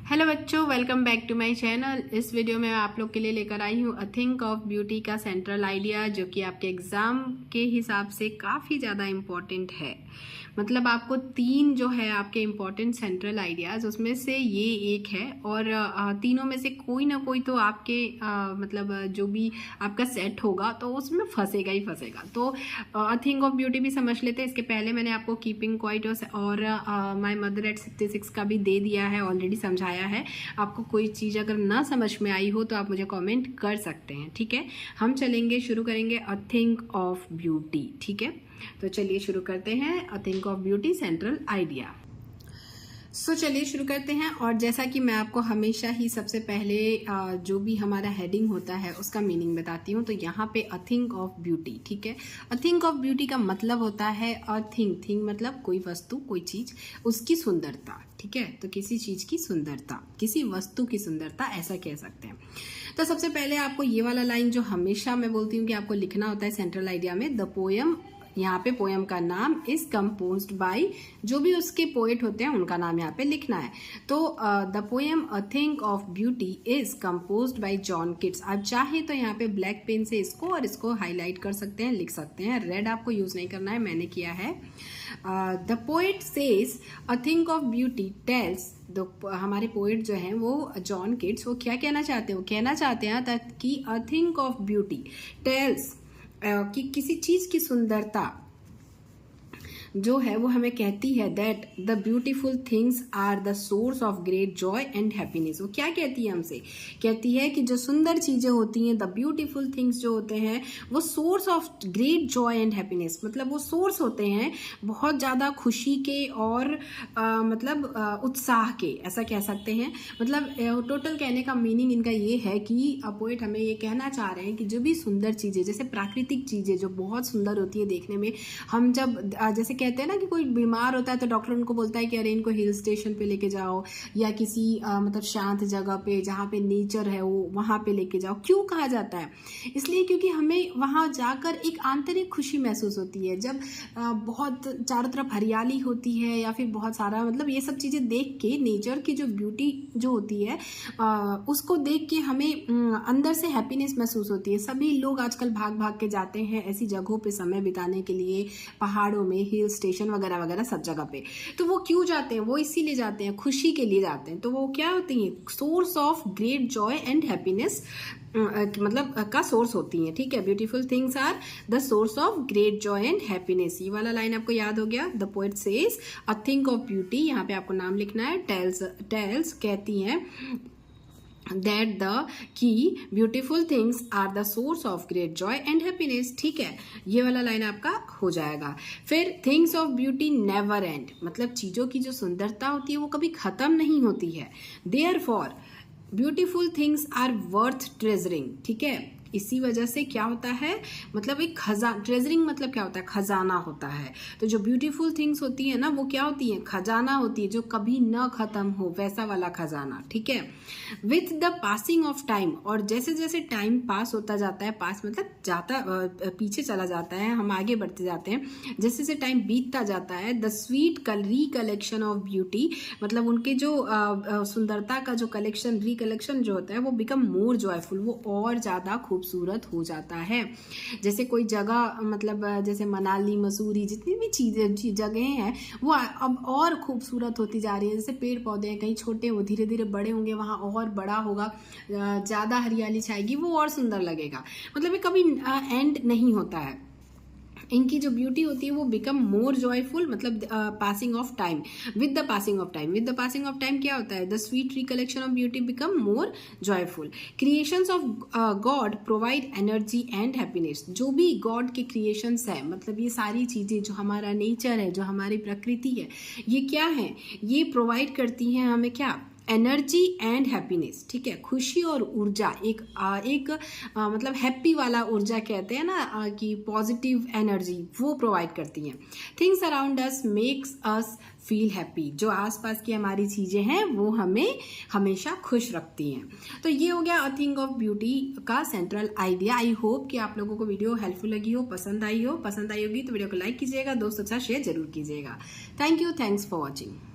Hello बच्चों, welcome back to my channel. इस video में मैं आप लोग के लिए लेकर आई हूँ अ थिंक ऑफ ब्यूटी का सेंट्रल आइडिया, जो कि आपके एग्जाम के हिसाब से काफ़ी ज़्यादा इम्पोर्टेंट है। मतलब आपको 3 जो है आपके इम्पोर्टेंट सेंट्रल आइडियाज़, उसमें से ये एक है और तीनों में से कोई ना कोई तो आपके मतलब जो भी आपका सेट होगा तो उसमें फंसेगा ही फंसेगा। तो अ थिंक ऑफ ब्यूटी भी समझ लेते हैं। इसके पहले मैंने आपको कीपिंग क्वाइट और माय मदर एट 66 का भी दे दिया है, ऑलरेडी समझाया है। आपको कोई चीज़ अगर ना समझ में आई हो तो आप मुझे कमेंट कर सकते हैं, ठीक है। हम चलेंगे, शुरू करेंगे अ थिंक ऑफ ब्यूटी, ठीक है। तो चलिए शुरू करते हैं a thing of beauty central idea. So चलिए शुरू करते हैं। और जैसा कि मैं आपको हमेशा ही सबसे पहले जो भी हमारा हेडिंग होता है उसका मीनिंग बताती हूँ। तो यहाँ पे अ थिंक ऑफ ब्यूटी, ठीक है। अ थिंक ऑफ ब्यूटी का मतलब होता है अ थिंग मतलब कोई वस्तु, कोई चीज़, उसकी सुंदरता, ठीक है। तो किसी चीज़ की सुंदरता, किसी वस्तु की सुंदरता, ऐसा कह सकते हैं। तो सबसे पहले आपको ये वाला लाइन जो हमेशा मैं बोलती हूँ कि आपको लिखना होता है सेंट्रल आइडिया में, द पोयम, यहाँ पे पोयम का नाम इज कंपोज्ड बाय, जो भी उसके पोएट होते हैं उनका नाम यहाँ पे लिखना है। तो the poem a thing of beauty is composed bye John Keats. आप चाहे तो यहाँ पे ब्लैक पेन से इसको और इसको हाईलाइट कर सकते हैं, लिख सकते हैं। रेड आपको यूज नहीं करना है, मैंने किया है। The poet says a thing of beauty tells, हमारे पोएट जो हैं वो जॉन किट्स, वो क्या कहना चाहते हैं? वो कहना चाहते हैं कि अ थिंक ऑफ ब्यूटी टेल्स, कि किसी चीज की सुंदरता जो है वो हमें कहती है that the beautiful things are the source of great joy and happiness. वो क्या कहती है हमसे? कहती है कि जो सुंदर चीजें होती हैं, द ब्यूटीफुल थिंग्स जो होते हैं, वो source of great joy and happiness, मतलब वो सोर्स होते हैं बहुत ज्यादा खुशी के और मतलब उत्साह के, ऐसा कह सकते हैं। मतलब टोटल कहने का मीनिंग इनका ये है कि पोएट हमें ये कहना चाह रहे हैं कि जो भी सुंदर चीजें, जैसे प्राकृतिक चीजें जो बहुत सुंदर होती है देखने में, हम जब जैसे कहते हैं ना कि कोई बीमार होता है तो डॉक्टर उनको बोलता है कि अरे इनको हिल स्टेशन पे लेके जाओ, या किसी मतलब शांत जगह पे जहाँ पे नेचर है वो वहाँ पे लेके जाओ। क्यों कहा जाता है? इसलिए क्योंकि हमें वहाँ जाकर एक आंतरिक खुशी महसूस होती है। जब बहुत चारों तरफ हरियाली होती है या फिर बहुत सारा, मतलब ये सब चीज़ें देख के, नेचर की जो ब्यूटी जो होती है उसको देख के हमें अंदर से हैप्पीनेस महसूस होती है। सभी लोग आजकल भाग भाग के जाते हैं ऐसी जगहों पे समय बिताने के लिए, पहाड़ों में, हिल स्टेशन वगैरह वगैरह सब जगह पे। तो वो क्यों जाते हैं? वो इसीलिए जाते हैं, खुशी के लिए जाते हैं। तो वो क्या होती हैं? Source of great joy and happiness, मतलब का सोर्स होती हैं, ठीक है। Beautiful things are the source of great joy and happiness. ये वाला लाइन आपको याद हो गया। The poet says a thing of beauty, यहाँ पे आपको नाम लिखना है। टेल्स कहती हैं that the key beautiful things are the source of great joy and happiness, ठीक है। ये वाला लाइन आपका हो जाएगा। फिर things of beauty never and, मतलब चीजों की जो सुंदरता होती है वो कभी खत्म नहीं होती है। Therefore beautiful things are worth treasuring, ठीक है। इसी वजह से क्या होता है, मतलब एक ट्रेजरिंग मतलब क्या होता है? खजाना होता है। तो जो ब्यूटीफुल थिंग्स होती है ना, वो क्या होती है? खजाना होती है, जो कभी ना खत्म हो, वैसा वाला खजाना, ठीक है। With the passing of time, और जैसे जैसे टाइम पास होता जाता है, पास मतलब जाता पीछे चला जाता है, हम आगे बढ़ते जाते हैं, जैसे जैसे टाइम बीतता जाता है, the sweet recollection of beauty, मतलब उनके जो सुंदरता का जो कलेक्शन, रिकलेक्शन जो होता है, वो बिकम मोर जॉयफुल, वो और ज्यादा खूबसूरत हो जाता है। जैसे कोई जगह, मतलब जैसे मनाली, मसूरी, जितनी भी चीजें जगह हैं वो अब और खूबसूरत होती जा रही है। जैसे पेड़ पौधे हैं, कहीं छोटे, वो धीरे धीरे बड़े होंगे, वहाँ और बड़ा होगा, ज्यादा हरियाली छाएगी, वो और सुंदर लगेगा। मतलब ये कभी एंड नहीं होता है। इनकी जो ब्यूटी होती है वो बिकम मोर जॉयफुल, मतलब passing of time, with the passing of time. With the passing of time क्या होता है? The sweet recollection of beauty become more joyful. Creations of God provide energy and happiness. जो भी God के creations है, मतलब ये सारी चीजें जो हमारा नेचर है, जो हमारी प्रकृति है, ये क्या है? ये प्रोवाइड करती हैं हमें क्या? एनर्जी एंड हैप्पीनेस, ठीक है। खुशी और ऊर्जा, एक मतलब हैप्पी वाला ऊर्जा कहते हैं ना, कि पॉजिटिव एनर्जी वो प्रोवाइड करती हैं। Things around us makes us feel happy, जो आसपास की हमारी चीजें हैं वो हमें हमेशा खुश रखती हैं। तो ये हो गया अ थिंक ऑफ ब्यूटी का सेंट्रल आइडिया। आई होप कि आप लोगों को वीडियो हेल्पफुल लगी हो, पसंद आई हो। पसंद आई होगी तो वीडियो को लाइक कीजिएगा, दोस्तों के साथ शेयर जरूर कीजिएगा। Thank you, thanks for watching.